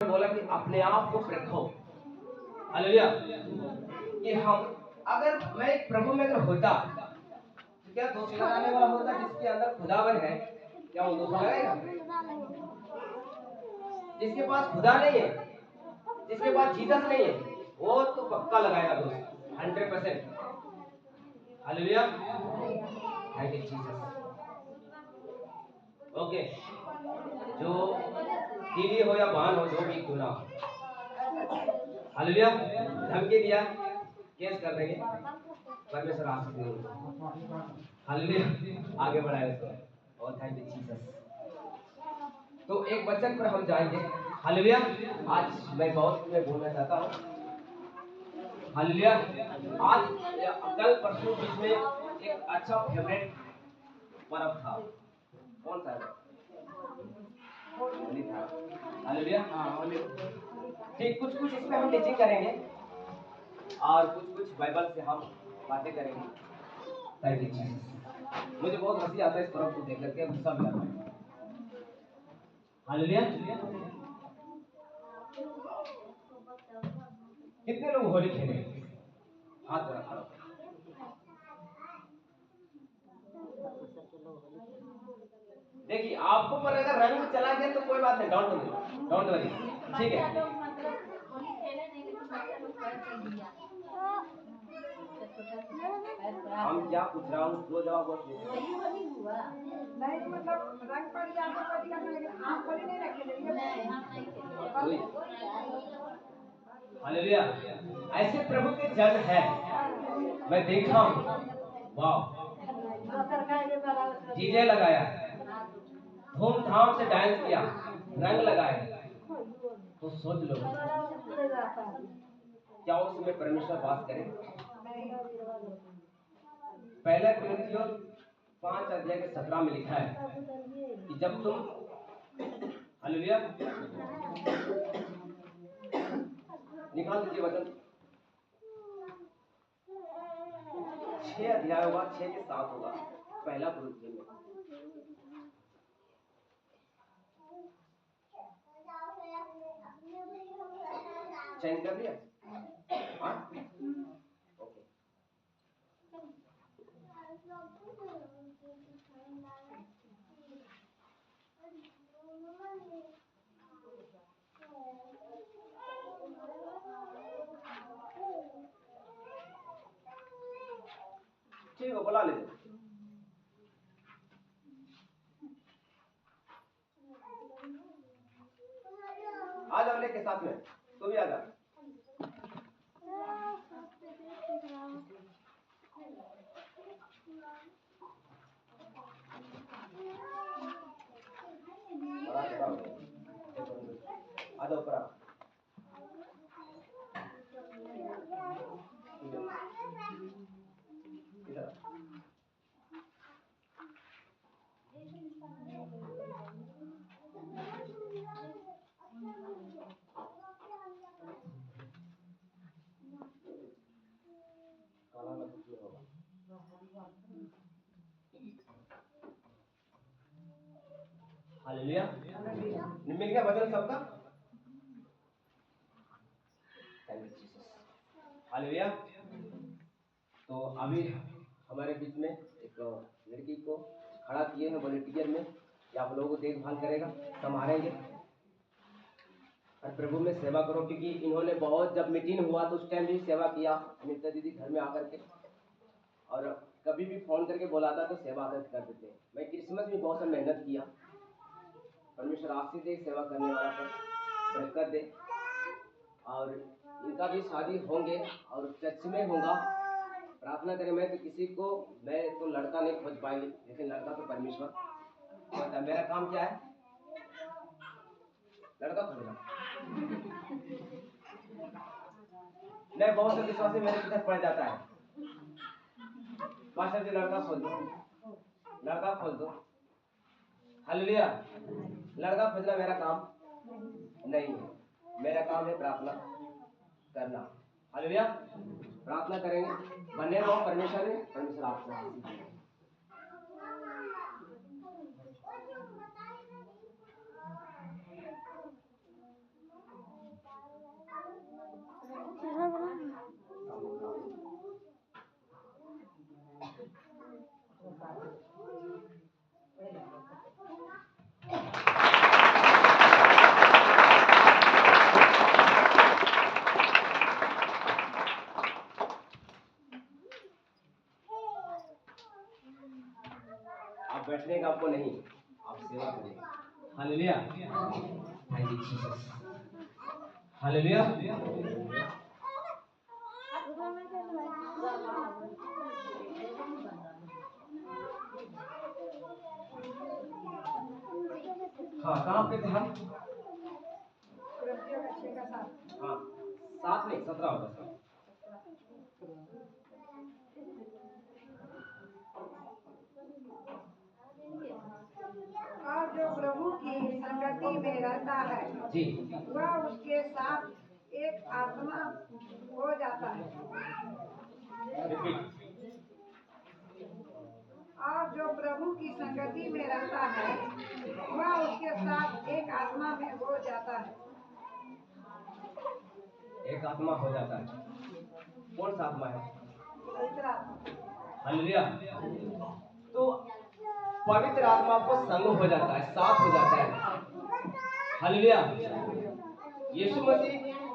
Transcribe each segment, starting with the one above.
बोला कि अपने आप को रखो। हालेलुया। कि हम अगर मैं प्रभु में अगर होता तो क्या दोष लगाने वाला होता जिसके अंदर खुदावन है, क्या वो दोष लगाएगा? जिसके पास खुदा नहीं है, जिसके पास जीसस नहीं है, वो तो पक्का लगाएगा दोष 100%। Hallelujah. Thank you Jesus. Okay, जो दीदी हो या बहन हो, जो भी क्यों ना हो, हालेलुया, धमकी दिया, केस कर देंगे, परमेश्वर आशीष देंगे। हालेलुया, आगे बढ़ाए उसको। और थैंक यू जीसस। तो एक वचन पर हम जाएंगे। हालेलुया। आज मैं बहुत मैं बोलना चाहता हूँ। हालेलुया। आज कल परसों बीच में एक अच्छा फेवरेट पर्व था। कौन सा है? होली था। हालेलुया। ठीक, कुछ कुछ इसमें हम टीचिंग करेंगे और कुछ कुछ बाइबल से हम बातें करेंगे। Thank you Jesus. मुझे बहुत हंसी आता है इस पर्व को देख करके, गुस्सा भी आता है। हालेलुया। कितने लोग होली खेले? हाथ जरा खड़ा। देखिए, आपको पर अगर रंग चला गया तो कोई बात नहीं, डोंट वरी, ठीक है। हम क्या पूछ रहा हूँ, दो जवाब बोल नहीं, मतलब रंग पड़ जाने पर क्या करेंगे? आप होली नहीं रखेंगे? हालेलुया। ऐसे प्रभु के जन है, मैं देखा हूँ। वाह, डीजे लगाया, धूमधाम से डांस किया, रंग लगाए, तो सोच लो क्या उसमें परमेश्वर वास करे? पहला कुरिन्थियों 5:17 में लिखा है कि जब तुम, हालेलुया, निकाल दीजिए वचन। 6 अध्याय होगा, 6 के 7 होगा, पहला कुरिन्थियों में। चेंज कर दिया? हाँ? ओके। ठीक है, बुला लेते। आ जाओ लेके साथ में, तू भी आ जा। आ जाओ ऊपर। इधर काला में कुछ नहीं होगा। हालेलुया। मिल गया वचन सबका? Thank you Jesus. हालेलुया। तो अभी हमारे बीच में एक लड़की को खड़ा किए हैं वॉलंटियर में, कि आप लोगों को देखभाल करेगा, संभालेंगे और प्रभु में सेवा करो। क्योंकि इन्होंने बहुत, जब मीटिंग हुआ तो उस टाइम भी सेवा किया अनिता दीदी घर में आकर के, और कभी भी फोन करके बोला था तो सेवा कर देते हैं। मैं क्रिसमस में बहुत सा मेहनत किया। परमेश्वर आशीष दे, सेवा करने वाला पर बरकत दे। और इनका भी शादी होंगे और चर्च में होगा। प्रार्थना करें। मैं तो किसी को, मैं तो लड़का नहीं खोज पाएंगे, लेकिन लड़का तो परमेश्वर खोजता। मेरा काम क्या है? लड़का खोजना। नहीं, बहुत से विश्वासी मेरे पीछे पड़ जाता है, मास्टर जी लड़का खोल दो, लड़का खोल दो। हालेलुया। लड़का खोजना मेरा काम नहीं है, मेरा काम है प्रार्थना करना। हालेलुया। प्रार्थना करेंगे, बने रहो परमेश्वर में, परमेश्वर आपको आशीष देगा। आपको नहीं, आप सेवा करें। Hallelujah, thank you Jesus. Hallelujah. हाँ, कहाँ पे थे हम? कुरिन्थियों के 6 का 7। हाँ, 7 नहीं 17 होगा सर। और जो प्रभु की संगति में रहता है जी, वह उसके साथ एक आत्मा हो जाता है। रिपीट। और जो प्रभु की संगति में रहता है वह उसके साथ एक आत्मा में हो जाता है। एक आत्मा हो जाता है। कौन सा आत्मा है? पवित्र आत्मा। हालेलुया। तो पवित्र आत्मा को संग हो जाता है, साथ हो जाता है। हालेलुया। यीशु मसीह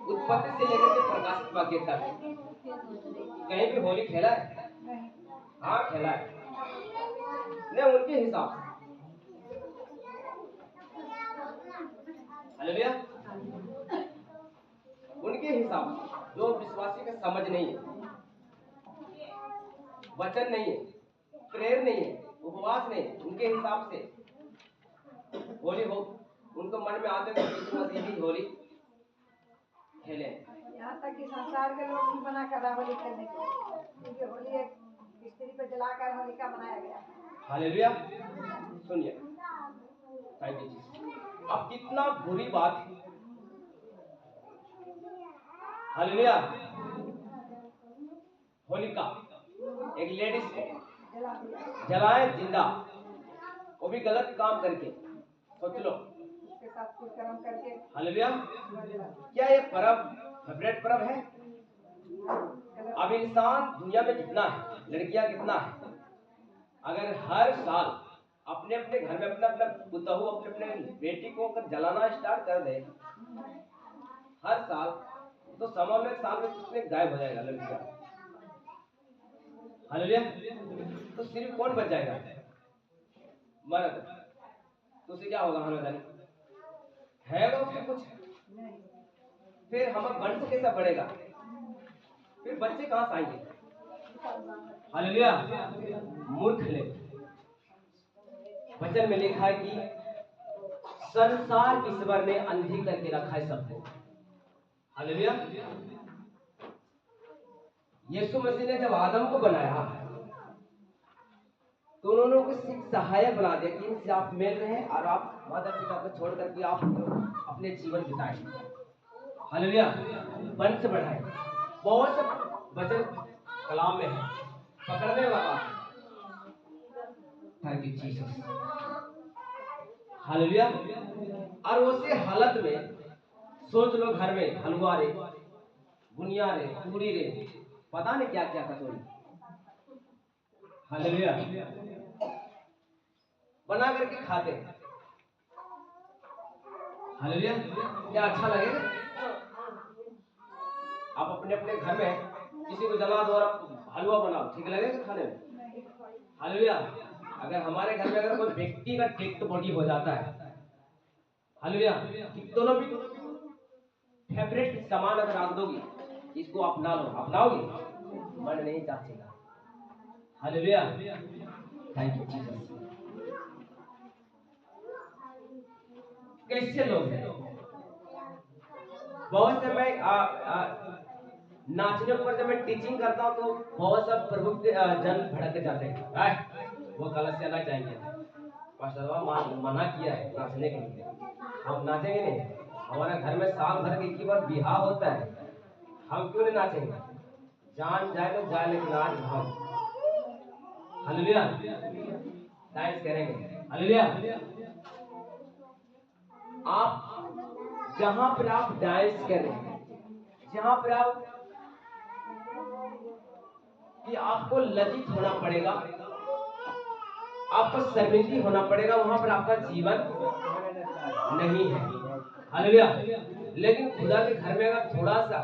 उत्पत्ति से लेकर के प्रकाशित वाक्य तक कहीं भी होली खेला है? नहीं। हाँ खेला है। नहीं, उनके हिसाब से। हालेलुया। उनके हिसाब से जो विश्वासी का समझ नहीं है, वचन नहीं है, प्रेयर नहीं है, उपवास नहीं है, उनके हिसाब से होली हो, उनको मन में आते हैं यीशु मसीह भी होली खेले। यहाँ तक कि संसार के लोग भी मना कर रहा होली खेलने के लिए, क्योंकि होली एक स्त्री पे जलाकर होलिका मनाया गया। हालेलुया। सुनिए, थैंक यू जीसस। अब कितना बुरी बात है। हालेलुया। होलिका एक लेडीज को जला दिया, जलाए जिंदा, वो भी गलत काम करके। सोच लो, उसके साथ कुकर्म करके हालेलुया। जला दिया। क्या ये पर्व फेवरेट पर्व है? अब इंसान दुनिया में कितना है, लड़कियां कितना है, अगर हर साल अपने अपने घर में अपना अपना बहू अपने अपने बेटी को अगर जलाना स्टार्ट कर दे हर साल, तो समय में साल में कितने गायब हो जाएगा लड़कियां। हालेलुया। तो सिर्फ कौन बच जाएगा? मर्द। तो उसे क्या होगा? हमें जाने है उसके कुछ, फिर हमारा वंश कैसा बढ़ेगा? फिर बच्चे कहाँ से आएंगे? हालेलुया। मूर्ख ले। वचन में लिखा है कि संसार ईश्वर ने अंधी करके रखा है सबको। हालेलुया। यीशु मसीह ने जब आदम को बनाया तो उन्होंने उसको सहायक बना दिया कि इनसे आप मिल रहे हैं और आप माता पिता को छोड़ करके आप अपने जीवन बिताएं। हालेलुया। वंश बढ़ाएं। बहुत सब वचन कलाम में है, पकड़ने वाला। Thank you Jesus. हालेलुया। और उसी हालत में सोच लो, घर में हलवा रे, बुनिया रे, पूरी रे, पता नहीं क्या क्या कचौड़ी। हालेलुया। बना करके खाते हैं। हालेलुया। क्या अच्छा लगेगा? आप अपने अपने घर में किसी को जला दो और हलवा बनाओ, ठीक लगेगा खाने में? हालेलुया। अगर हमारे घर में अगर कोई व्यक्ति का डेड बॉडी हो जाता है, हालेलुया, दोनों भी फेवरेट सामान अगर आप दोगी, इसको अपना लो, अपनाओगे? मन नहीं चाहेगा। हालेलुया। Thank you Jesus. कैसे लोग हैं? बहुत से मैं नाचने पर जब मैं टीचिंग करता हूँ तो बहुत सब प्रभु के जन भड़क जाते हैं, वो गलत से ना जाएंगे। पास्टर मना किया है नाचने के लिए, हम नाचेंगे नहीं। हमारे घर में साल भर की एक बार बिहार होता है, हम क्यों नहीं नाचेंगे? जान जाए तो जाए, लेकिन आज हम हालेलुया डांस करेंगे। हालेलुया। आप जहां पर आप डांस कर रहे हैं, जहां पर आप कि आपको लज्जित होना पड़ेगा, आपको शर्मिंदगी होना पड़ेगा, वहां पर आपका जीवन नहीं है। हालेलुया। लेकिन खुदा के घर में अगर थोड़ा सा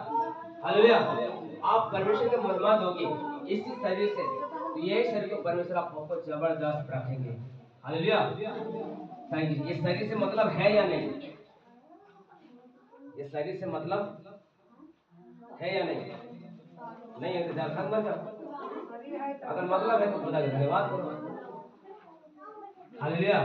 हालेलुया आप परमेश्वर को महिमा दोगे इसी शरीर से, तो यही शरीर को परमेश्वर आपको जबरदस्त रखेंगे। हालेलुया। Thank you. ये शरीर से मतलब है या नहीं? ये शरीर से मतलब है या नहीं? नहीं है तो झारखंड मत जाओ। अगर मतलब है तो खुदा का धन्यवाद करो। हालेलुया।